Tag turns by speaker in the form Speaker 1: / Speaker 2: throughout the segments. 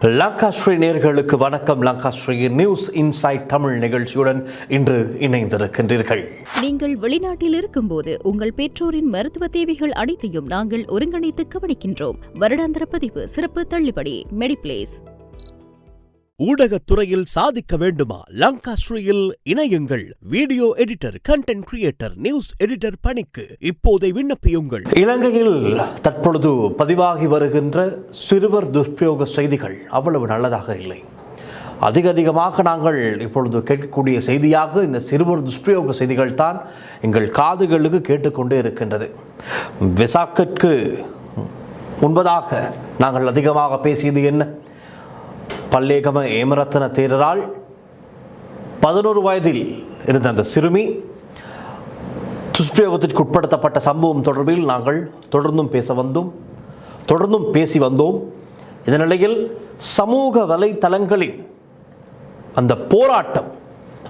Speaker 1: லங்காஸ்ரீ நேயர்களுக்கு வணக்கம். Lankasri news inside Tamil நிகழ்ச்சியுடன் இன்று இணைந்திருக்கின்றீர்கள்.
Speaker 2: நீங்கள் வெளிநாட்டில் இருக்கும்போது உங்கள் பெற்றோரின் மருத்துவ தேவைகள் அனைத்தையும் நாங்கள் ஒருங்கிணைத்து கவனிக்கின்றோம். வருடாந்திர பதிவு, சிறப்பு தள்ளுபடி, மெடிப்ளேஸ்.
Speaker 3: ஊடகத்துறையில் சாதிக்க வேண்டுமா? லங்காஸ்ரீயில் இணையுங்கள். Video editor, content creator, news editor பணிக்கு இப்போதை விண்ணப்பியுங்கள்.
Speaker 1: இலங்கையில் தற்பொழுது பதிவாகி வருகின்ற சிறுவர் துஷ்பிரயோக செய்திகள் அவ்வளவு நல்லதாக இல்லை. அதிகமாக நாங்கள் இப்பொழுது கேட்கக்கூடிய செய்தியாக இந்த சிறுவர் துஷ்பிரயோக செய்திகள் தான் எங்கள் காதுகளுக்கு கேட்டுக்கொண்டே இருக்கின்றது. வெசாக்கிற்கு முன்பதாக நாங்கள் அதிகமாக பேசியது என்ன? பல்லேகம ஏமரத்ன தேரரால் 11 வயதில் இருந்த அந்த சிறுமி துஷ்பிரயோகத்திற்கு உட்படுத்தப்பட்ட சம்பவம் தொடர்பில் நாங்கள் தொடர்ந்தும் பேசி வந்தோம். இந்த நிலையில் சமூக வலைத்தளங்களின் அந்த போராட்டம்,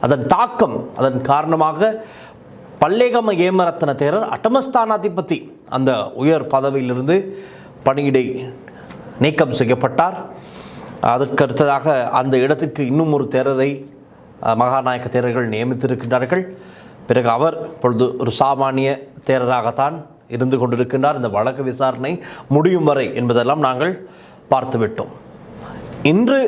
Speaker 1: அதன் தாக்கம், அதன் காரணமாக பல்லேகம ஏமரத்ன தேரர் அட்டமஸ்தானாதிபதி அந்த உயர் பதவியிலிருந்து பணியிடை நீக்கம் செய்யப்பட்டார். அதற்கு அடுத்ததாக அந்த இடத்துக்கு இன்னும் ஒரு தேரரை மகாநாயக்க தேரர்கள் நியமித்திருக்கின்றார்கள். பிறகு அவர் இப்பொழுது ஒரு சாமானிய தேரராகத்தான் இருந்து கொண்டிருக்கின்றார். இந்த வழக்கு விசாரணை முடியும் வரை என்பதெல்லாம் நாங்கள் பார்த்துவிட்டோம். இன்று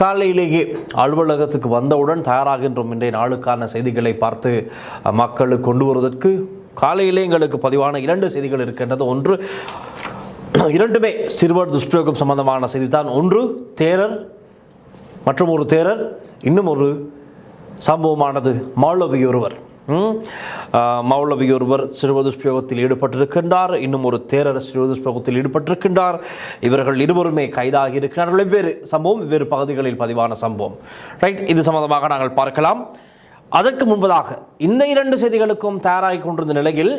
Speaker 1: காலையிலேயே அலுவலகத்துக்கு வந்தவுடன் தயாராகின்றோம் இன்றைய நாளுக்கான செய்திகளை பார்த்து மக்களுக்கு கொண்டு வருவதற்கு. காலையிலே எங்களுக்கு பதிவான 2 செய்திகள் இருக்கின்றது. ஒன்று, இரண்டுமே சிறுவர் துஷ்பிரயோகம் சம்பந்தமான செய்தி தான். ஒன்று தேரர் மற்றும் ஒரு தேரர், இன்னும் ஒரு சம்பவமானது மௌலவி ஒருவர் சிறுவர் துஷ்பிரயோகத்தில் ஈடுபட்டிருக்கின்றார். இன்னும் ஒரு தேரர் சிறுவர் துஷ்பிரயோகத்தில் ஈடுபட்டிருக்கின்றார். இவர்கள் இருவருமே கைதாகி இருக்கிறார்கள். வெவ்வேறு சம்பவம், வெவ்வேறு பகுதிகளில் பதிவான சம்பவம். ரைட், இது சம்பந்தமாக நாங்கள் பார்க்கலாம். அதற்கு முன்பதாக இந்த 2 செய்திகளுக்கும் தயாராகி கொண்டிருந்த நிலையில்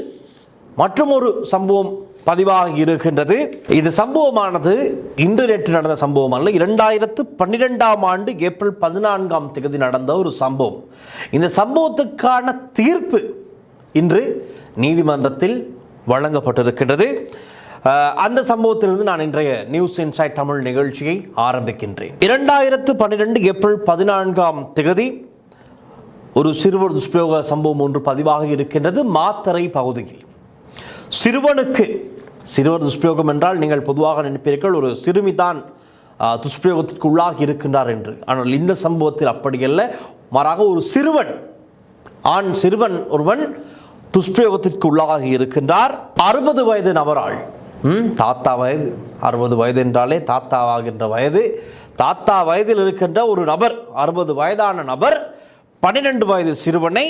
Speaker 1: மற்றும் ஒரு சம்பவம் பதிவாகி இருக்கின்றது. இது சம்பவமானது இன்று நேற்று நடந்த சம்பவம் அல்ல. 2012ஆம் ஆண்டு ஏப்ரல் 14ஆம் தேதி நடந்த ஒரு சம்பவம். இந்த சம்பவத்துக்கான தீர்ப்பு இன்று நீதிமன்றத்தில் வழங்கப்பட்டிருக்கின்றது. அந்த சம்பவத்திலிருந்து நான் இன்றைய நியூஸ் இன்சைட் தமிழ் நிகழ்ச்சியை ஆரம்பிக்கின்றேன். 2012 ஏப்ரல் 14ஆம் தேதி ஒரு சிறுவர் துஷ்பிரயோக சம்பவம் ஒன்று பதிவாகி இருக்கின்றது. மாத்தறை பகுதியில் சிறுவர் துஷ்பிரயோகம் என்றால் நீங்கள் பொதுவாக நினைப்பீர்கள் ஒரு சிறுமி தான் துஷ்பிரயோகத்திற்கு உள்ளாகி இருக்கின்றார் என்று. ஆனால் இந்த சம்பவத்தில் அப்படியல்ல. மாறாக ஒரு ஆண் சிறுவன் ஒருவன் துஷ்பிரயோகத்திற்கு உள்ளாகி இருக்கின்றார். 60 வயது நபரால், தாத்தா வயது, 60 வயது என்றாலே தாத்தாவாகின்ற வயது, தாத்தா வயதில் இருக்கின்ற ஒரு நபர், 60 வயதான நபர் 12 வயது சிறுவனை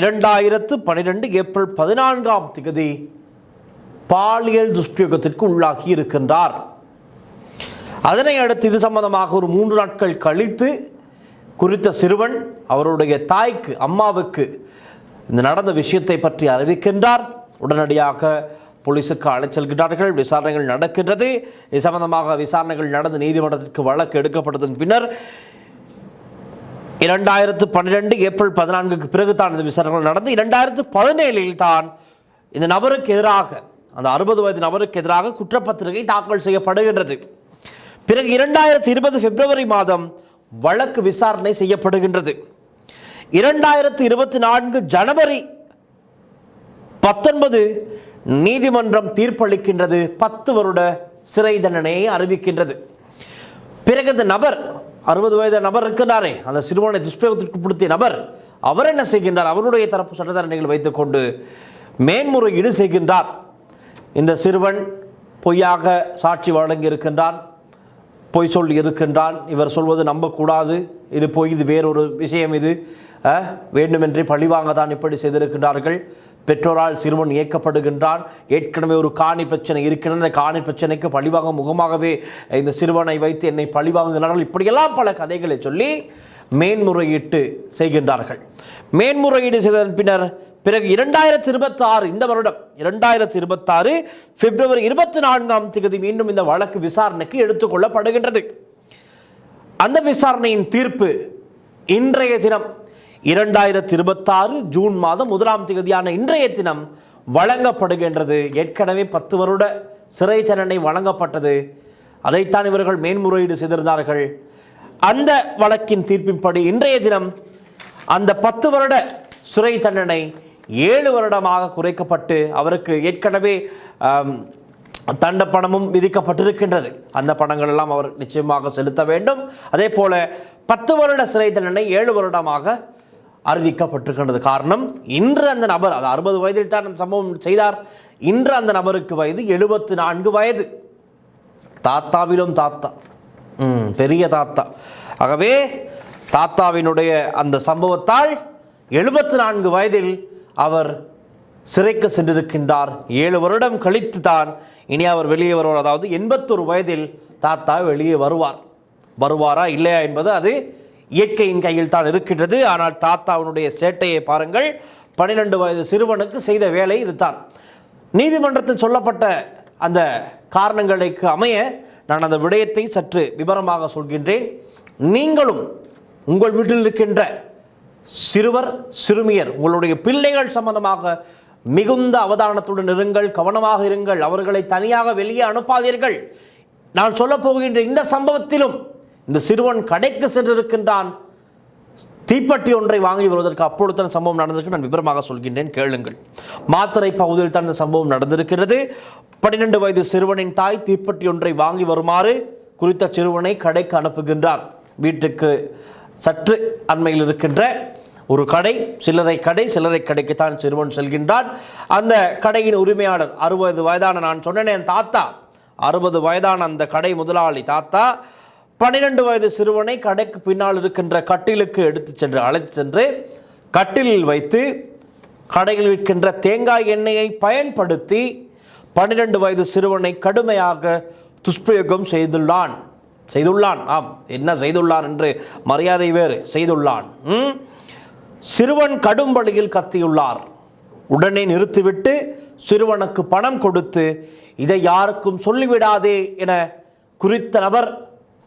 Speaker 1: 2012 ஏப்ரல் 14ஆம் தேதி பாலியல் துஷ்பிரயோகத்திற்கு உள்ளாகி இருக்கின்றார். அதனை அடுத்து இது சம்பந்தமாக ஒரு 3 நாட்கள் கழித்து குறித்த சிறுவன் அவருடைய தாய்க்கு, அம்மாவுக்கு இந்த நடந்த விஷயத்தை பற்றி அறிவிக்கின்றார். உடனடியாக போலீஸுக்கு அழைச்செல்கின்றார்கள். விசாரணைகள் நடக்கின்றது. இது சம்பந்தமாக விசாரணைகள் நடந்து நீதிமன்றத்திற்கு வழக்கு எடுக்கப்பட்டதன் பின்னர் 2012 ஏப்ரல் 14க்கு பிறகு தான் இந்த விசாரணைகள் நடந்து 2017 தான் இந்த நபருக்கு எதிராக, அந்த 60 வயது நபருக்கு எதிராக குற்றப்பத்திரிகை தாக்கல் செய்யப்படுகின்றது. பிறகு 2020 பிப்ரவரி மாதம் வழக்கு விசாரணை செய்யப்படுகின்றது. 2024 ஜனவரி 19 நீதிமன்றம் தீர்ப்பளிக்கின்றது. 10 வருட சிறை தண்டனையை அறிவிக்கின்றது. பிறகு இந்த நபர், 60 வயது நபர் இருக்கிறாரே, அந்த சிறுவனை துஷ்பிரயோகத்திற்கு உட்படுத்திய நபர், அவர் என்ன செய்கின்றார்? அவருடைய தரப்பு சட்டத்தரணிகள் வைத்துக்கொண்டு மேன்முறையீடு செய்கின்றார். இந்த சிறுவன் பொய்யாக சாட்சி வழங்கி இருக்கின்றான், பொய் சொல்லி இருக்கின்றான், இவர் சொல்வது நம்பக்கூடாது, இது பொய், இது வேறொரு விஷயம், இது வேண்டுமென்றே பழிவாங்க தான் இப்படி செய்திருக்கின்றார்கள். பெற்றோரால் சிறுவன் இயக்கப்படுகின்றான். ஏற்கனவே ஒரு காணி பிரச்சனை இருக்கின்ற அந்த காணி பிரச்சனைக்கு பழிவாங்க முகமாகவே இந்த சிறுவனை வைத்து என்னை பழிவாங்குகிறார்கள். இப்படியெல்லாம் பல கதைகளை சொல்லி மேன்முறையீட்டு செய்கின்றார்கள். மேன்முறையீடு செய்ததன் பிறகு 2026 இந்த வருடம் 2026 பிப்ரவரி 24ஆம் தேதி மீண்டும் இந்த வழக்கு விசாரணைக்கு எடுத்துக்கொள்ளப்படுகின்றது. அந்த விசாரணையின் தீர்ப்பு இன்றைய தினம் 2026 ஜூன் மாதம் 1ஆம் தேதியான இன்றைய தினம் வழங்கப்படுகின்றது. ஏற்கனவே 10 வருட சிறை தண்டனை வழங்கப்பட்டது. அதைத்தான் இவர்கள் மேன்முறையீடு செய்திருந்தார்கள். அந்த வழக்கின் தீர்ப்பின்படி இன்றைய தினம் அந்த 10 வருட சிறை தண்டனை 7 வருடமாக குறைக்கப்பட்டு அவருக்கு ஏற்கனவே தண்ட பணமும் விதிக்கப்பட்டிருக்கின்றது. அந்த பணங்கள் எல்லாம் அவர் நிச்சயமாக செலுத்த வேண்டும். அதே போல 10 வருட சிறை தண்டனை 7 வருடமாக அறிவிக்கப்பட்டிருக்கின்றது. காரணம், இன்று அந்த நபர், அது 60 வயதில் தான் அந்த சம்பவம் செய்தார். இன்று அந்த நபருக்கு வயது 74 வயது. தாத்தாவிலும் தாத்தா, பெரிய தாத்தா. ஆகவே தாத்தாவினுடைய அந்த சம்பவத்தால் 74 வயதில் அவர் சிறைக்கு சென்றிருக்கின்றார். 7 வருடம் கழித்து தான் இனி அவர் வெளியே வருவார். அதாவது 81 வயதில் தாத்தா வெளியே வருவாரா இல்லையா என்பது அது இயற்கையின் கையில் தான் இருக்கின்றது. ஆனால் தாத்தாவினுடைய சேட்டையை பாருங்கள். 12 வயது சிறுவனுக்கு செய்த வேலை இதுதான். நீதிமன்றத்தில் சொல்லப்பட்ட அந்த காரணங்களுக்கு அமைய நான் அந்த விடயத்தை சற்று விவரமாக சொல்கின்றேன். நீங்களும் உங்கள் வீட்டில் இருக்கின்ற சிறுவர் சிறுமியர், உங்களுடைய பிள்ளைகள் சம்பந்தமாக மிகுந்த அவதானத்துடன் இருங்கள், கவனமாக இருங்கள். அவர்களை தனியாக வெளியே அனுப்பாதீர்கள். நான் சொல்ல போகின்ற இந்த சம்பவத்திலும் இந்த சிறுவன் கடைக்கு சென்றிருக்கின்றான். தீப்பெட்டி ஒன்றை வாங்கி வருவதற்கு அப்பொழுது தான் சம்பவம் நடந்திருக்கு. நான் விவரமாக சொல்கின்றேன், கேளுங்கள். மாத்தறை பகுதியில் தான் இந்த சம்பவம் நடந்திருக்கிறது. 12 வயது சிறுவனின் தாய் தீப்பெட்டி ஒன்றை வாங்கி வருமாறு குறித்த சிறுவனை கடைக்கு அனுப்புகின்றார். வீட்டுக்கு சற்று அண்மையில் இருக்கின்ற ஒரு கடை, சில்லறை கடைக்கு தான் சிறுவன் செல்கின்றான். அந்த கடையின் உரிமையாளர் 60 வயதான, நான் சொன்னேன் என் தாத்தா, 60 வயதான அந்த கடை முதலாளி தாத்தா 12 வயது சிறுவனை கடைக்கு பின்னால் இருக்கின்ற கட்டிலுக்கு அழைத்து சென்று கட்டிலில் வைத்து கடையில் விற்கின்ற தேங்காய் எண்ணெயை பயன்படுத்தி 12 வயது சிறுவனை கடுமையாக துஷ்பிரயோகம் செய்துள்ளான். ஆம், என்ன செய்துள்ளான் என்று மரியாதை வேறு, செய்துள்ளான். சிறுவன் கடும் வழியில் கத்தியுள்ளார். உடனே நிறுத்திவிட்டு சிறுவனுக்கு பணம் கொடுத்து இதை யாருக்கும் சொல்லிவிடாதே என குறித்த நபர்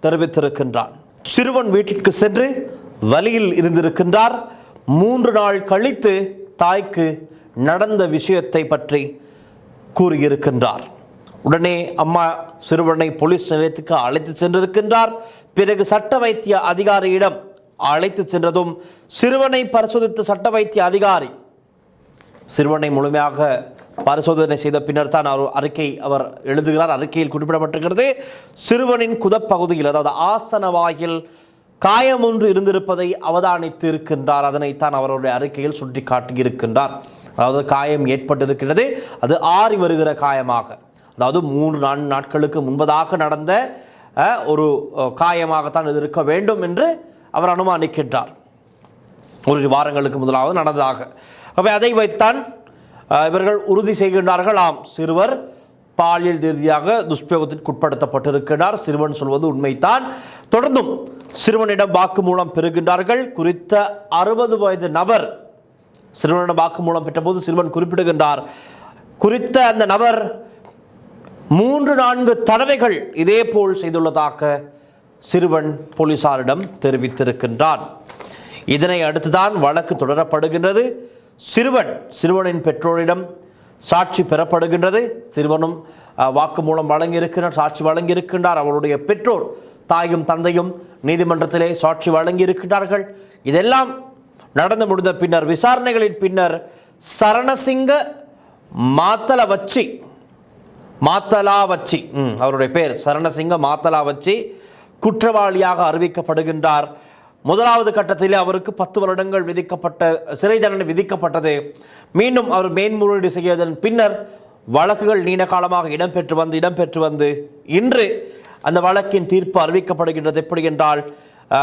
Speaker 1: தெரிவித்திருக்கின்றான். சிறுவன் வீட்டிற்கு சென்று வலியில் இருந்திருக்கின்றார். 3 நாள் கழித்து தாய்க்கு நடந்த விஷயத்தை பற்றி கூறியிருக்கின்றார். உடனே அம்மா சிறுவனை போலீஸ் நிலையத்துக்கு அழைத்து சென்றிருக்கின்றார். பிறகு சட்ட வைத்திய அதிகாரியிடம் அழைத்து சென்றதும் சிறுவனை பரிசோதித்த சட்ட வைத்திய அதிகாரி சிறுவனை முழுமையாக பரிசோதனை செய்த பின்னர் தான் அறிக்கை அவர் எழுதுகிறார். அறிக்கையில் குறிப்பிடப்பட்டிருக்கிறது, சிறுவனின் குதப்பகுதியில், அதாவது ஆசன வாயில் காயம் ஒன்று இருந்திருப்பதை அவதானித்து இருக்கின்றார். அதனைத்தான் அவருடைய அறிக்கையில் சுட்டி காட்டியிருக்கின்றார். அதாவது காயம் ஏற்பட்டிருக்கிறது, அது ஆறி வருகிற காயமாக, அதாவது 3-4 நாட்களுக்கு முன்பதாக நடந்த ஒரு காயமாகத்தான் இது இருக்க வேண்டும் என்று அவர் அனுமானிக்கின்றார். ஒரு வாரங்களுக்கு முதலாவது நடந்ததாக. அவை அதை வைத்தான் இவர்கள் உறுதி செய்கின்றார்கள். ஆம், சிறுவர் பாலியல் ரீதியாக துஷ்பிரயோகத்திற்கு உட்படுத்தப்பட்டிருக்கிறார். சிறுவன் சொல்வது உண்மைத்தான். தொடர்ந்தும் சிறுவனிடம் வாக்குமூலம் பெறுகின்றார்கள். குறித்த 60 வயது நபர் சிறுவனிடம் வாக்குமூலம் பெற்றபோது சிறுவன் குறிப்பிடுகின்றார், குறித்த அந்த நபர் 3-4 தடவைகள் இதே போல் செய்துள்ளதாக சிறுவன் போலீசாரிடம் தெரிவித்திருக்கின்றான். இதனை அடுத்துதான் வழக்கு தொடரப்படுகின்றது. சிறுவனின் பெற்றோரிடம் சாட்சி பெறப்படுகின்றது. சிறுவனும் வாக்குமூலம் வழங்கியிருக்கிறார், சாட்சி வழங்கியிருக்கின்றார். அவருடைய பெற்றோர் தாயும் தந்தையும் நீதிமன்றத்திலே சாட்சி வழங்கியிருக்கிறார்கள். இதெல்லாம் நடந்து முடிந்த பின்னர், விசாரணைகளின் பின்னர், சரணசிங்க மாத்தலாவச்சி அவருடைய பேர் சரணசிங்க மாத்தலாவச்சி குற்றவாளியாக அறிவிக்கப்படுகின்றார். முதலாவது கட்டத்தில் அவருக்கு 10 வருடங்கள் சிறை தண்டனை விதிக்கப்பட்டது. மீண்டும் அவர் மேன்முறையீடு செய்வதன் பின்னர் வழக்குகள் நீண்ட காலமாக இடம்பெற்று வந்து இன்று அந்த வழக்கின் தீர்ப்பு அறிவிக்கப்படுகின்றது. எப்படி என்றால்,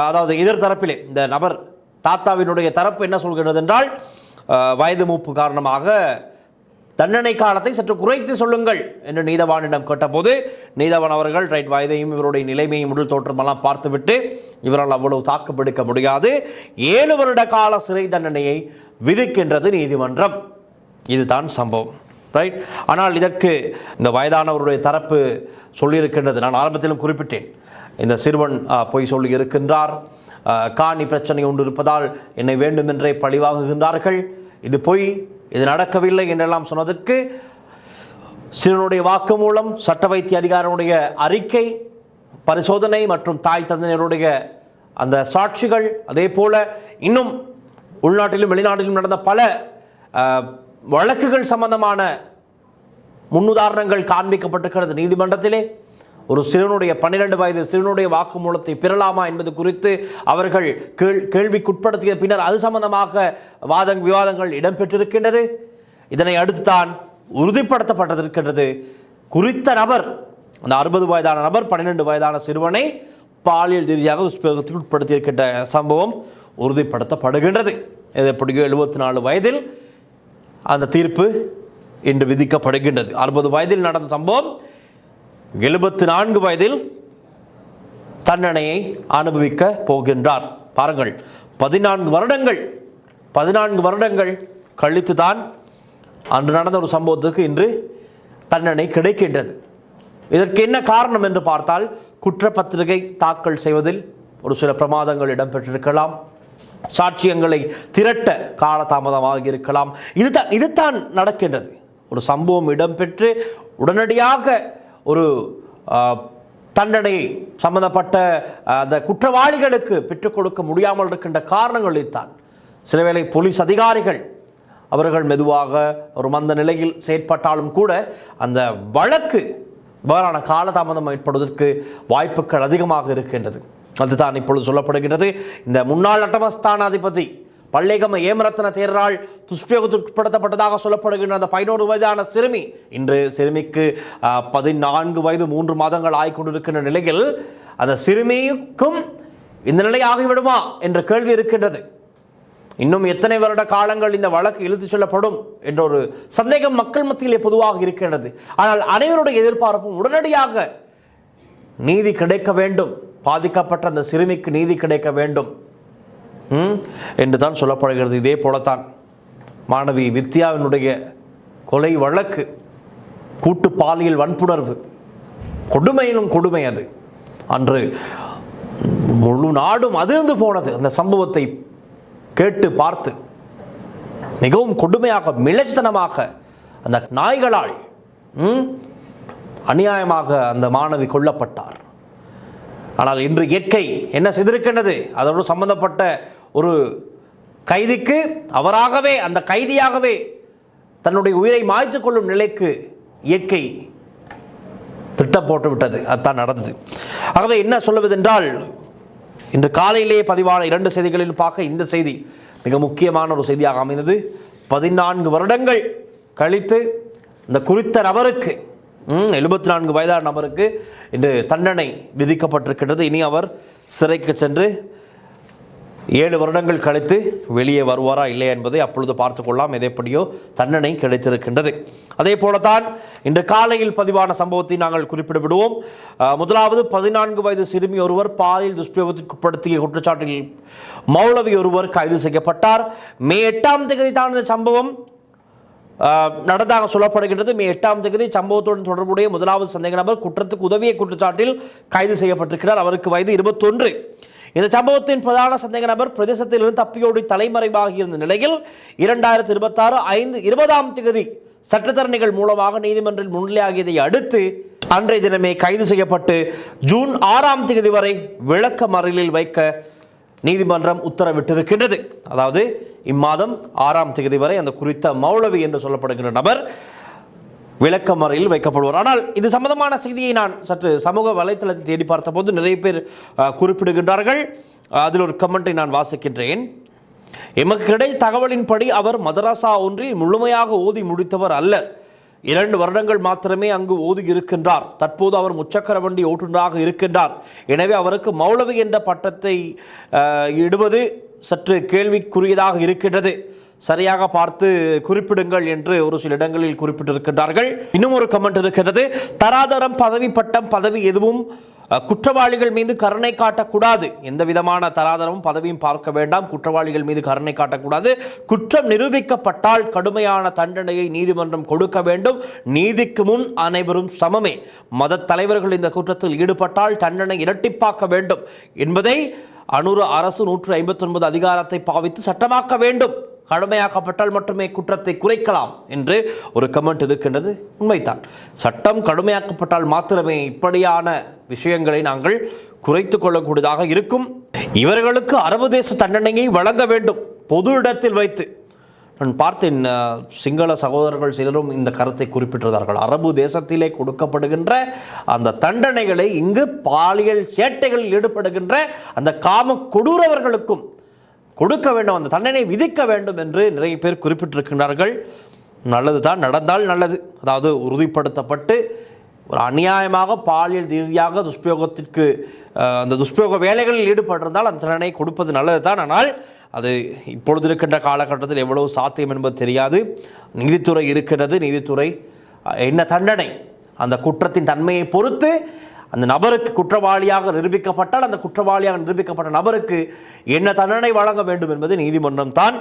Speaker 1: அதாவது எதிர்தரப்பிலே இந்த நபர் தாத்தாவினுடைய தரப்பு என்ன சொல்கின்றது என்றால், வயது மூப்பு காரணமாக தண்டனை காலத்தை சற்று குறைத்து சொல்லுங்கள் என்று நீதவானிடம் கேட்டபோது நீதவான் அவர்கள் வயதையும் இவருடைய நிலைமையும் உடல் தோற்றமெல்லாம் பார்த்துவிட்டு இவரால் அவ்வளவு தாக்குப்பிடிக்க முடியாது, 7 வருட கால சிறை தண்டனையை விதிக்கின்றது நீதிமன்றம். இதுதான் சம்பவம். ஆனால் இதற்கு இந்த வயதானவருடைய தரப்பு சொல்லியிருக்கின்றது. நான் ஆரம்பத்திலும் குறிப்பிட்டேன், இந்த சிறுவன் பொய் சொல்லி இருக்கின்றார், காணி பிரச்சனை ஒன்று இருப்பதால் என்னை வேண்டுமென்றே பழிவாங்குகின்றார்கள், இது பொய், இது நடக்கவில்லை என்றெல்லாம் சொன்னதற்கு சிறுவனுடைய வாக்குமூலம், சட்ட வைத்திய அதிகாரியுடைய அறிக்கை, பரிசோதனை மற்றும் தாய் தந்தையருடைய அந்த சாட்சிகள், அதே போல இன்னும் உள்நாட்டிலும் வெளிநாட்டிலும் நடந்த பல வழக்குகள் சம்பந்தமான முன்னுதாரணங்கள் காண்பிக்கப்பட்டிருக்கிறது நீதிமன்றத்திலே. ஒரு சிறுவனுடைய 12 வயது சிறுவனுடைய வாக்குமூலத்தை பெறலாமா என்பது குறித்து அவர்கள் கேள்விக்குட்படுத்திய பின்னர் அது சம்பந்தமாக விவாதங்கள் இடம்பெற்றிருக்கின்றது. இதனை அடுத்து தான் உறுதிப்படுத்தப்பட்டிருக்கின்றது குறித்த நபர், அந்த 60 வயதான நபர் 12 வயதான சிறுவனை பாலியல் ரீதியாக துஷ்பிரயோகத்துக்கு உட்படுத்தியிருக்கின்ற சம்பவம் உறுதிப்படுத்தப்படுகின்றது. இது எப்படியோ 74 வயதில் அந்த தீர்ப்பு இன்று விதிக்கப்படுகின்றது. 60 வயதில் நடந்த சம்பவம் 74 வயதில் தண்டனையை அனுபவிக்க போகின்றார். பாருங்கள், 14 வருடங்கள் கழித்து தான் அன்று நடந்த ஒரு சம்பவத்துக்கு இன்று தண்டனை கிடைக்கின்றது. இதற்கு என்ன காரணம் என்று பார்த்தால், குற்றப்பத்திரிகை தாக்கல் செய்வதில் ஒரு சில பிரமாதங்கள் இடம்பெற்றிருக்கலாம், சாட்சியங்களை திரட்ட காலதாமதமாக இருக்கலாம். இதுதான் நடக்கின்றது. ஒரு சம்பவம் இடம்பெற்று உடனடியாக ஒரு தண்டனையை சம்பந்தப்பட்ட அந்த குற்றவாளிகளுக்கு பெற்றுக் கொடுக்க முடியாமல் இருக்கின்ற காரணங்களைத்தான். சில வேளை போலீஸ் அதிகாரிகள் அவர்கள் மெதுவாக ஒரு மந்த நிலையில் செயற்பட்டாலும் கூட அந்த வழக்கு இவ்வாறான காலதாமதம் ஏற்படுவதற்கு வாய்ப்புகள் அதிகமாக இருக்கின்றது. அதுதான் இப்பொழுது சொல்லப்படுகின்றது. இந்த முன்னாள் அட்டமஸ்தானாதிபதி பல்லேகம ஏமரத்ன தேரரால் துஷ்பிரயோகத்திற்கு உட்படுத்தப்பட்டதாக சொல்லப்படுகின்ற அந்த 11 வயதான சிறுமி, இன்று சிறுமிக்கு 14 வயது 3 மாதங்கள் ஆகிக்கொண்டிருக்கின்ற நிலையில் அந்த சிறுமிக்கும் இந்த நிலை ஆகிவிடுமா என்ற கேள்வி இருக்கின்றது. இன்னும் எத்தனை வருட காலங்கள் இந்த வழக்கு இழுத்துச் செல்லப்படும் என்ற ஒரு சந்தேகம் மக்கள் மத்தியிலே பொதுவாக இருக்கின்றது. ஆனால் அனைவருடைய எதிர்பார்ப்பும் உடனடியாக நீதி கிடைக்க வேண்டும், பாதிக்கப்பட்ட அந்த சிறுமிக்கு நீதி கிடைக்க வேண்டும் என்று தான் சொல்லப்படுகிறது. இதே போலத்தான் மாணவி வித்யாவினுடைய கொலை வழக்கு, கூட்டு பாலியல் வன்புணர்வு, கொடுமையிலும் கொடுமை. அது அன்று முழு நாடும் அதிர்ந்து போனது. அந்த சம்பவத்தை கேட்டு பார்த்து மிகவும் கொடுமையாக, மிளச்சித்தனமாக அந்த நாய்களால் அநியாயமாக அந்த மாணவி கொல்லப்பட்டார். ஆனால் இன்று இயற்கை என்ன செய்திருக்கின்றது? அதோடு சம்பந்தப்பட்ட ஒரு கைதிக்கு அவராகவே, அந்த கைதியாகவே தன்னுடைய உயிரை மாய்த்துக் கொள்ளும் நிலைக்கு இயற்கை திட்டம் போட்டுவிட்டது. அதுதான் நடந்தது. ஆகவே என்ன சொல்லுவதென்றால், இன்று காலையிலேயே பதிவான 2 செய்திகளில் பார்க்க இந்த செய்தி மிக முக்கியமான ஒரு செய்தியாக அமைந்தது. 14 வருடங்கள் கழித்து இந்த குறித்த நபருக்கு, 74 வயதான நபருக்கு இன்று தண்டனை விதிக்கப்பட்டிருக்கின்றது. இனி அவர் சிறைக்கு சென்று 7 வருடங்கள் கழித்து வெளியே வருவாரா இல்லையா என்பதை அப்பொழுது பார்த்து கொள்ளலாம். எதைப்படியோ தண்டனை கிடைத்திருக்கின்றது. அதே போலத்தான் இன்று காலையில் பதிவான சம்பவத்தை நாங்கள் குறிப்பிட்டு விடுவோம். முதலாவது 14 வயது சிறுமி ஒருவர் பாலியல் துஷ்பிரயோகத்திற்கு உட்படுத்திய குற்றச்சாட்டில் மௌலவி ஒருவர் கைது செய்யப்பட்டார். மே 8ஆம் தேதி தான் இந்த சம்பவம் நடந்ததாக சொல்லப்படுகின்றது. மே 8ஆம் தேதி சம்பவத்துடன் தொடர்புடைய முதலாவது சந்தேக நபர் குற்றத்துக்கு உதவிய குற்றச்சாட்டில் கைது செய்யப்பட்டிருக்கிறார். அவருக்கு வயது 21. இந்த சம்பவத்தின் பிரதான சந்தேக நபர் பிரதேசத்திலிருந்து தப்பியோடி தலைமறைவாகி இருந்த நிலையில் 2026 20ஆம் தேதி சட்டத்தரணிகள் மூலமாக நீதிமன்றில் முன்னிலையாகியதை அடுத்து அன்றைய தினமே கைது செய்யப்பட்டு ஜூன் 6ஆம் தேதி வரை விளக்க மறியலில் வைக்க நீதிமன்றம் உத்தரவிட்டிருக்கின்றது. அதாவது இம்மாதம் 6ஆம் தேதி வரை அந்த குறித்த மௌலவி என்று சொல்லப்படுகின்ற நபர் விளக்கமறையில் வைக்கப்படுவார். ஆனால் இது சம்பந்தமான செய்தியை நான் சற்று சமூக வலைத்தளத்தில் தேடி பார்த்த போது நிறைய பேர் குறிப்பிடுகின்றார்கள். அதில் ஒரு கமெண்ட்டை நான் வாசிக்கின்றேன். எமக்கு கிடைத்த தகவலின்படி அவர் மதரசா ஒன்றில் முழுமையாக ஓதி முடித்தவர் அல்ல. 2 வருடங்கள் மாத்திரமே அங்கு ஓதி இருக்கின்றார். தற்போது அவர் முச்சக்கர வண்டி ஓட்டுநராக இருக்கின்றார். எனவே அவருக்கு மௌலவி என்ற பட்டத்தை இடுவது சற்று கேள்விக்குரியதாக இருக்கின்றது. சரியாக பார்த்து குறிப்பிடுங்கள் என்று ஒரு சில இடங்களில் குறிப்பிட்டிருக்கின்றார்கள். இன்னும் ஒரு கமெண்ட் இருக்கிறது. தராதரம், பதவி, பட்டம், பதவி எதுவும் குற்றவாளிகள் மீது கருணை காட்டக்கூடாது. எந்த விதமான தராதரமும் பதவியும் பார்க்க வேண்டாம். குற்றவாளிகள் மீது கருணை காட்டக்கூடாது. குற்றம் நிரூபிக்கப்பட்டால் கடுமையான தண்டனையை நீதிமன்றம் கொடுக்க வேண்டும். நீதிக்கு முன் அனைவரும் சமமே. மத தலைவர்கள் இந்த குற்றத்தில் ஈடுபட்டால் தண்டனை இரட்டிப்பாக்க வேண்டும் என்பதை அனுர அரசு 159 அதிகாரத்தை பாவித்து சட்டமாக்க வேண்டும். கடுமையாக்கப்பட்டால் மட்டுமே குற்றத்தை குறைக்கலாம் என்று ஒரு கமெண்ட் இருக்கின்றது. உண்மைதான், சட்டம் கடுமையாக்கப்பட்டால் மாத்திரமே இப்படியான விஷயங்களை நாங்கள் குறைத்து கொள்ளக்கூடியதாக இருக்கும். இவர்களுக்கு அரபு தேச தண்டனையை வழங்க வேண்டும் பொது இடத்தில் வைத்து. நான் பார்த்தேன், சிங்கள சகோதரர்கள் சிலரும் இந்த கருத்தை குறிப்பிட்டிருந்தார்கள். அரபு தேசத்திலே கொடுக்கப்படுகின்ற அந்த தண்டனைகளை இங்கு பாலியல் சேட்டைகளில் ஈடுபடுகின்ற அந்த காம கொடூரவர்களுக்கும் கொடுக்க வேண்டும், அந்த தண்டனை விதிக்க வேண்டும் என்று நிறைய பேர் குறிப்பிட்டிருக்கின்றார்கள். நல்லது தான், நடந்தால் நல்லது. அதாவது உறுதிப்படுத்தப்பட்டு ஒரு அநியாயமாக பாலியல் ரீதியாக துஷ்பிரயோகத்திற்கு அந்த துஷ்பிரயோக வேலைகளில் ஈடுபட்டிருந்தால் அந்த தண்டனை கொடுப்பது நல்லது தான். ஆனால் அது இப்பொழுது இருக்கின்ற காலகட்டத்தில் எவ்வளவு சாத்தியம் என்பது தெரியாது. நீதித்துறை இருக்கிறது, நீதித்துறை என்ன தண்டனை அந்த குற்றத்தின் தன்மையை பொறுத்து அந்த நபருக்கு குற்றவாளியாக நிரூபிக்கப்பட்டால் அந்த குற்றவாளியாக நிரூபிக்கப்பட்ட நபருக்கு என்ன தண்டனை வழங்க வேண்டும் என்பது நீதிமன்றம் தான்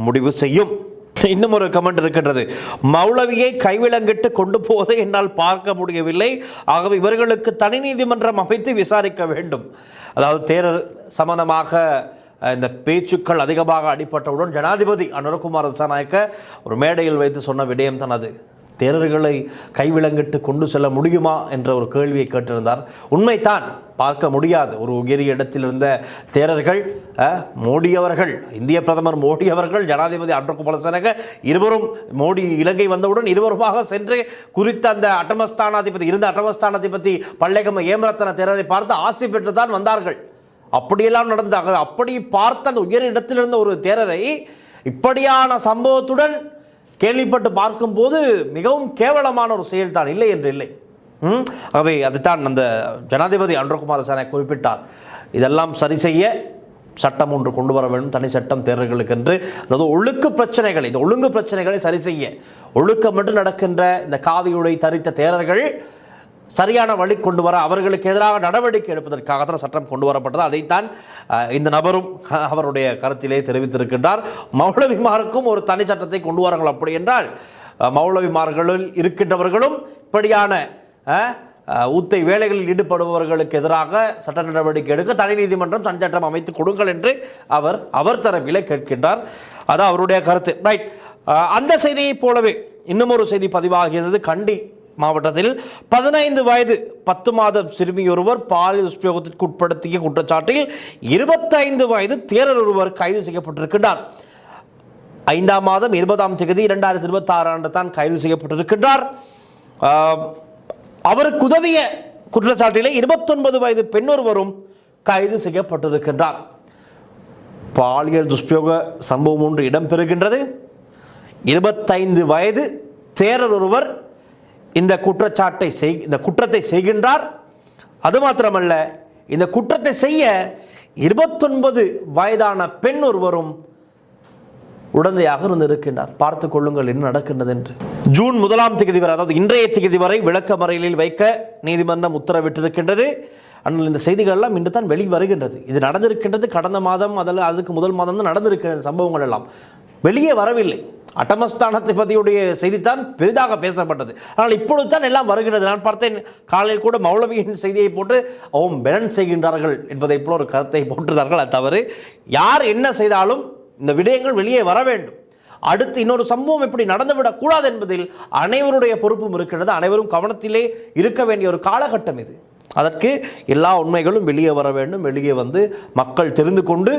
Speaker 1: முடிவு செய்யும். இன்னும் ஒரு கமெண்ட் இருக்கின்றது. மௌலவியை கைவிலங்கிட்டு கொண்டு போவதை என்னால் பார்க்க முடியவில்லை, ஆகவே இவர்களுக்கு தனி நீதிமன்றம் அமைத்து விசாரிக்க வேண்டும். அதாவது தேரர் சம்பந்தமாக இந்த பேச்சுக்கள் அதிகமாக அடிபட்டவுடன் ஜனாதிபதி அனுரகுமார் திசாநாயக்க ஒரு மேடையில் வைத்து சொன்ன விடயம் தான் அது. தேரர்களை கைவிலங்கிட்டு கொண்டு செல்ல முடியுமா என்ற ஒரு கேள்வியை கேட்டிருந்தார். உண்மைதான், பார்க்க முடியாது. ஒரு உயரிய இடத்தில் இருந்த தேரர்கள் மோடி அவர்கள், இந்திய பிரதமர் மோடி அவர்கள், ஜனாதிபதி அனுரகுமார் திசாநாயக்க இருவரும் மோடி இலங்கை வந்தவுடன் இருவருமாக சென்று குறித்த அந்த அட்டமஸ்தானாதிபதி பல்லேகம ஏமரத்தன தேரரை பார்த்து ஆசை பெற்று தான் வந்தார்கள். அப்படியெல்லாம் நடந்தாங்க. அப்படி பார்த்த அந்த உயர் இடத்திலிருந்த ஒரு தேரரை இப்படியான சம்பவத்துடன் கேள்விப்பட்டு பார்க்கும்போது மிகவும் கேவலமான ஒரு செயல்தான், இல்லை என்று இல்லை. ஆகவே அதுதான் அந்த ஜனாதிபதி அனுரகுமார் திசாநாயக்க குறிப்பிட்டார். இதெல்லாம் சரி செய்ய சட்டம் ஒன்று கொண்டு வர வேண்டும், தனி சட்டம் தேரர்களுக்கு என்று. அதாவது ஒழுங்கு பிரச்சனைகளை, இந்த ஒழுங்கு பிரச்சனைகளை சரி செய்ய, ஒழுக்கம் மட்டும் நடக்கின்ற இந்த காவியுடை தரித்த தேரர்கள் சரியான வழி கொண்டு வர, அவர்களுக்கு எதிராக நடவடிக்கை எடுப்பதற்காகத்தான் சட்டம் கொண்டு வரப்பட்டது. அதைத்தான் இந்த நபரும் அவருடைய கருத்திலே தெரிவித்திருக்கின்றார். மௌலவிமாருக்கும் ஒரு தனி சட்டத்தை கொண்டு வாருங்கள். அப்படி என்றால் மௌலவிமார்களில் இருக்கின்றவர்களும் இப்படியான ஊத்தை வேலைகளில் ஈடுபடுபவர்களுக்கு எதிராக சட்ட நடவடிக்கை எடுக்க தனி நீதிமன்றம் தனி சட்டம் அமைத்து கொடுங்கள் என்று அவர் தரப்பிலே கேட்கின்றார். அது அவருடைய கருத்து. ரைட். அந்த செய்தியைப் போலவே இன்னும் ஒரு செய்தி பதிவாகியது. கண்டி மாவட்டத்தில் 15 வயது 10 மாத சிறுமியொருவர் பாலியல் துஷ்பிரயோகத்திற்கு உட்படுத்திய குற்றச்சாட்டில் 25 வயது தேரர் ஒருவர் கைது செய்யப்பட்டிருக்கின்றார். 5ஆம் மாதம் 20ஆம் தேதி 2026 ஆண்டு தான் கைது செய்யப்பட்டிருக்கின்றார். அவருக்கு உதவிய குற்றச்சாட்டிலே 29 வயது பெண்ணொருவரும் கைது செய்யப்பட்டிருக்கின்றார். பாலியல் துஷ்பிரயோக சம்பவம் ஒன்று இடம்பெறுகின்றது. 25 வயது தேரர் ஒருவர் இந்த குற்றத்தை செய்கின்றார். அது மாத்திரமல்ல, இந்த குற்றத்தை செய்ய 29 வயதான பெண் ஒருவரும் உடந்தையாக இருந்திருக்கின்றார். பார்த்துக் கொள்ளுங்கள் என்ன நடக்கின்றது என்று. ஜூன் 1ஆம் தேதி வரை, அதாவது இன்றைய தேதி வரை விளக்கமறியலில் வைக்க நீதிமன்றம் உத்தரவிட்டிருக்கின்றது. ஆனால் இந்த செய்திகள் எல்லாம் இன்று தான் வெளிவருகின்றது. இது நடந்திருக்கின்றது கடந்த மாதம், அதுக்கு முதல் மாதம் தான் நடந்திருக்கிற சம்பவங்கள் எல்லாம் வெளியே வரவில்லை. அட்டமஸ்தானாதிபதியுடைய செய்தித்தான் பெரிதாக பேசப்பட்டது. ஆனால் இப்பொழுது தான் எல்லாம் வருகிறது. நான் பார்த்தேன், காலையில் கூட மௌலவியின் செய்தியை போட்டு பெலன் செய்கின்றார்கள் என்பதை போல ஒரு கருத்தை போட்டிருந்தார்கள். அது தவறு. யார் என்ன செய்தாலும் இந்த விடயங்கள் வெளியே வர வேண்டும். அடுத்து இன்னொரு சம்பவம் இப்படி நடந்துவிடக்கூடாது என்பதில் அனைவருடைய பொறுப்பும் இருக்கிறது. அனைவரும் கவனத்திலே இருக்க வேண்டிய ஒரு காலகட்டம் இது. அதற்கு எல்லா உண்மைகளும் வெளியே வர வேண்டும். வெளியே வந்து மக்கள் தெரிந்து கொண்டு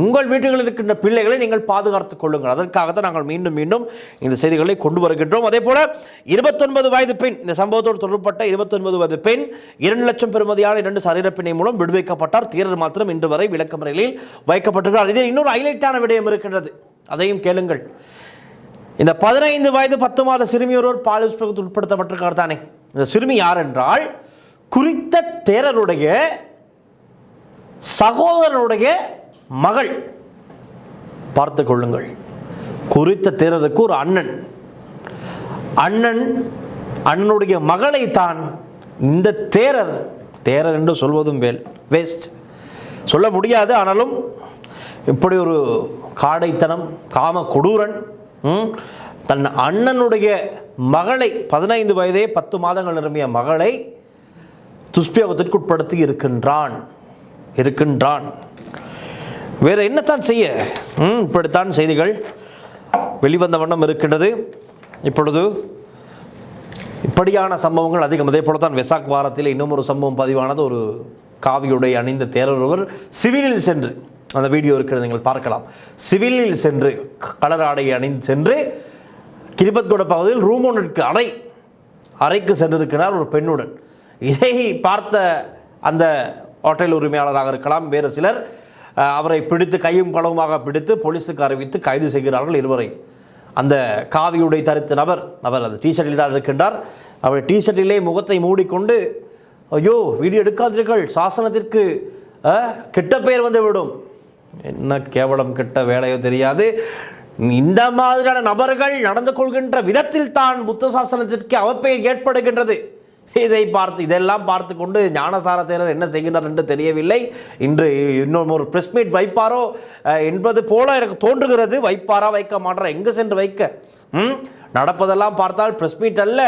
Speaker 1: உங்கள் வீடுகளில் இருக்கின்ற பிள்ளைகளை நீங்கள் பாதுகாத்துக் கொள்ளுங்கள். அதற்காகத்தான் நாங்கள் மீண்டும் மீண்டும் இந்த செய்திகளை கொண்டு வருகின்றோம். அதே போல 29 வயது பெண், இந்த சம்பவத்தோடு தொடர்பட்ட 29 வயது பெண் 2 லட்சம் பெறுமதியான 2 சரீரப்பிணை மூலம் விடுவிக்கப்பட்டார். தேரர் மாத்திரம் இன்று வரை விளக்கமறியலில் வைக்கப்பட்டிருக்கிறார். இதில் இன்னொரு ஹைலைட்டான விடயம் இருக்கின்றது, அதையும் கேளுங்கள். இந்த 15 வயது 10 மாத சிறுமி ஒருவர் பாலியல் துஷ்பிரயோகத்துக்கு உட்படுத்தப்பட்டிருக்கார் தானே. இந்த சிறுமி யார் என்றால் குறித்த தேரருடைய சகோதரனுடைய மகள். பார்த்துக் கொள்ளுங்கள். குறித்த தேரருக்கு ஒரு அண்ணனுடைய மகளை தான் இந்த தேரர் என்று சொல்வதும் வேஸ்ட், சொல்ல முடியாது. ஆனாலும் இப்படி ஒரு காடைத்தனம், காம கொடூரன் தன் அண்ணனுடைய மகளை, 15 வயதே 10 மாதங்கள் நிரம்பிய மகளை துஷ்பிரயோகத்திற்கு உட்படுத்தி இருக்கின்றான். வேறு என்னத்தான் செய்ய? இப்படித்தான் செய்திகள் வெளிவந்த வண்ணம் இருக்கின்றது. இப்பொழுது இப்படியான சம்பவங்கள் அதிகம். அதே போல தான் வெசாக் வாரத்தில் இன்னும் ஒரு சம்பவம் பதிவானது. ஒரு காவியுடை அணிந்த தேரர் ஒருவர் சிவிலில் சென்று, அந்த வீடியோ இருக்கிறது நீங்கள் பார்க்கலாம், சிவிலில் சென்று கலர் ஆடை அணிந்து சென்று கிரிபத்கோட பகுதியில் ரூம் ஒன்றிற்கு அறைக்கு சென்றிருக்கிறார் ஒரு பெண்ணுடன். இதை பார்த்த அந்த ஹோட்டல் உரிமையாளராக இருக்கலாம், வேறு சிலர் அவரை பிடித்து கையும் களவுமாக பிடித்து போலீஸுக்கு அறிவித்து கைது செய்கிறார்கள் இருவரை. அந்த காவியுடை தரித்த நபர் அந்த டிஷர்ட்டில் தான் இருக்கின்றார். அவர் டிஷர்ட்டிலே முகத்தை மூடிக்கொண்டு, ஐயோ வீடியோ எடுக்காதீர்கள், சாசனத்திற்கு கெட்ட பெயர் வந்து விடும். என்ன கேவலம் கெட்ட வேலையோ தெரியாது. இந்த மாதிரியான நபர்கள் நடந்து கொள்கின்ற விதத்தில் தான் புத்த சாசனத்திற்கு அவப்பெயர் ஏற்படுகின்றது. இதெல்லாம் பார்த்து கொண்டு ஞானசார தேரர் என்ன செய்கின்றார் என்று தெரியவில்லை. இன்று இன்னும் ஒரு பிரஸ் மீட் வைப்பாரோ என்பது போல எனக்கு தோன்றுகிறது. வைப்பாரா வைக்க மாட்டாரா, எங்கே சென்று வைக்க? நடப்பதெல்லாம் பார்த்தால் பிரஸ் மீட் அல்ல,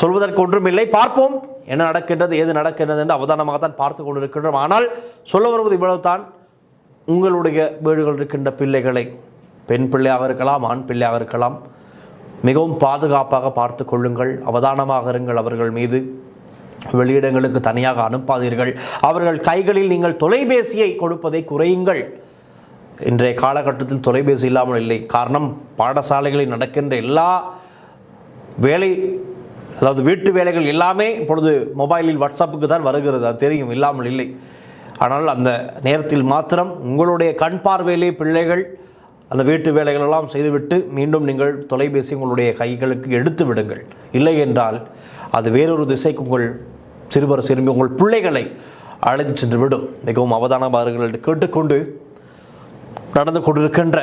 Speaker 1: சொல்வதற்கு ஒன்றும் இல்லை. பார்ப்போம் என்ன நடக்கின்றது, ஏது நடக்கின்றது என்று அவதானமாக தான் பார்த்து கொண்டிருக்கின்றோம். ஆனால் சொல்ல வருவது இவ்வளவு தான். உங்களுடைய வீடுகள் இருக்கின்ற பிள்ளைகளை, பெண் பிள்ளையாக இருக்கலாம், ஆண் பிள்ளையாக இருக்கலாம், மிகவும் பாதுகாப்பாக பார்த்து கொள்ளுங்கள். அவதானமாக இருங்கள் அவர்கள் மீது. வெளியிடங்களுக்கு தனியாக அனுப்பாதீர்கள். அவர்கள் கைகளில் நீங்கள் தொலைபேசியை கொடுப்பதை குறையுங்கள். இன்றைய காலகட்டத்தில் தொலைபேசி இல்லாமல் இல்லை. காரணம், பாடசாலைகளில் நடக்கின்ற எல்லா வேலை, அதாவது வீட்டு வேலைகள் எல்லாமே இப்பொழுது மொபைலில் வாட்ஸ்அப்புக்கு தான் வருகிறது. அது தெரியும், இல்லாமல் இல்லை. ஆனால் அந்த நேரத்தில் மாத்திரம் உங்களுடைய கண் பார்வையிலே பிள்ளைகள் அந்த வீட்டு வேலைகளெல்லாம் செய்துவிட்டு மீண்டும் நீங்கள் தொலைபேசி உங்களுடைய கைகளுக்கு எடுத்து விடுங்கள். இல்லை என்றால் அது வேறொரு திசைக்கு உங்கள் சிறுவர் சிறுமி உங்கள் பிள்ளைகளை அழைத்து சென்று விடும். மிகவும் அவதானமார்கள் கேட்டுக்கொண்டு நடந்து கொண்டிருக்கின்ற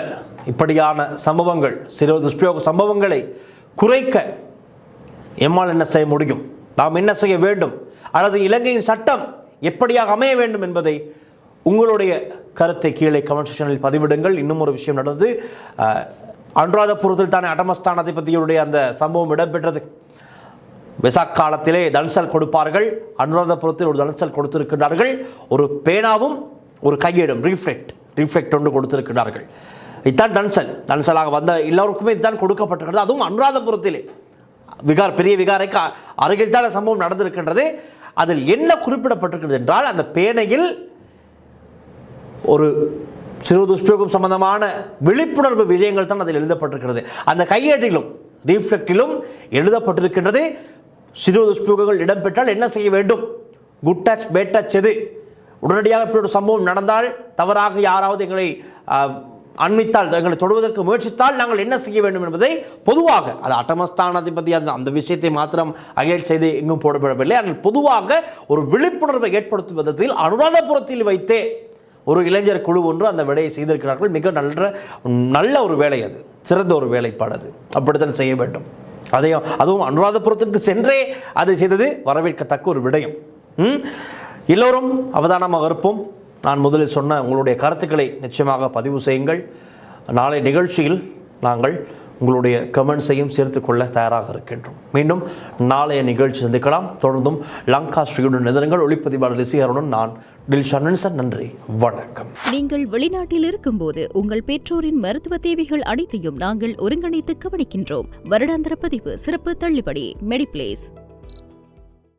Speaker 1: இப்படியான சம்பவங்கள், சிறு துஷ்பிரயோக சம்பவங்களை குறைக்க எம்மால் என்ன செய்ய முடியும், நாம் என்ன செய்ய வேண்டும், அல்லது இலங்கையின் சட்டம் எப்படியாக அமைய வேண்டும் என்பதை உங்களுடைய கருத்தை கீழே கமெண்ட் செக்ஷனில் பதிவிடுங்கள். இன்னும் ஒரு விஷயம் நடந்தது. அனுராதபுரத்தில் தானே அட்டமஸ்தானாதிபதியுடைய அந்த சம்பவம் இடம்பெற்றது. வெசாக் காலத்திலே தன்சல் கொடுப்பார்கள். அனுராதபுரத்தில் ஒரு தன்சல் கொடுத்திருக்கிறார்கள். ஒரு பேனாவும் ஒரு கையேடும் ரீஃப்ளெக்ட் ஒன்று கொடுத்திருக்கிறார்கள். இதுதான் தன்சலாக வந்த எல்லோருக்குமே இதுதான் கொடுக்கப்பட்டிருக்கிறது. அதுவும் அனுராதபுரத்திலே பெரிய விகாரைக்கு அருகில் தான் சம்பவம் நடந்திருக்கின்றது. அதில் என்ன குறிப்பிடப்பட்டிருக்கிறது என்றால், அந்த பேனையில் ஒரு சிறு துஷ்பிரயோகம் சம்பந்தமான விழிப்புணர்வு விஷயங்கள் தான் அதில் எழுதப்பட்டிருக்கிறது. அந்த கையேட்டிலும் ரீஃப்ளெக்டிலும் எழுதப்பட்டிருக்கின்றது, சிறு துஷ்பிரயோகங்கள் இடம்பெற்றால் என்ன செய்ய வேண்டும், குட் டச் பேட் டச் எது, உடனடியாக இப்படி ஒரு சம்பவம் நடந்தால், தவறாக யாராவது எங்களை அண்மித்தால், எங்களை தொடுவதற்கு முயற்சித்தால் நாங்கள் என்ன செய்ய வேண்டும் என்பதை பொதுவாக, அது அட்டமஸ்தானாதிபதி அந்த விஷயத்தை மாத்திரம் ஹைலைட் செய்து எங்கும் போடப்படவில்லை. ஆனால் பொதுவாக ஒரு விழிப்புணர்வை ஏற்படுத்தும் விதத்தில் அனுராதபுரத்தில் வைத்தே ஒரு இளைஞர் குழு ஒன்று அந்த வேலையை செய்திருக்கிறார்கள். மிக நல்ல ஒரு வேலை, அது சிறந்த ஒரு வேலைப்பாடு. அது அப்படித்தான் செய்ய வேண்டும். அதுவும் அனுராதபுரத்திற்கு சென்றே அதை செய்தது வரவேற்கத்தக்க ஒரு விடயம். எல்லோரும் அவதானமாக இருப்போம். நான் முதலில் சொன்ன உங்களுடைய கருத்துக்களை நிச்சயமாக பதிவு செய்யுங்கள். நாளை நிகழ்ச்சியில் நாங்கள் உங்களுடைய கமெண்ட்ஸையும் சேர்த்துக்கொள்ள தயாராக இருக்கின்றோம். மீண்டும் நாளைய நிகழ்ச்சி சந்திக்கலாம். தொடர்ந்தும் லங்கா ஸ்ரீயுடன் நிதனங்கள் ஒளிப்பதிவாளர் லிசிகருடன் நான் டில்ஷான். நன்றி, வணக்கம்.
Speaker 2: நீங்கள் வெளிநாட்டில் இருக்கும்போது உங்கள் பெற்றோரின் மருத்துவ தேவைகள் அனைத்தையும் நாங்கள் ஒருங்கிணைத்து கவனிக்கின்றோம். வருடாந்திர பதிவு, சிறப்பு தள்ளுபடி, மெடிப்ளேஸ்.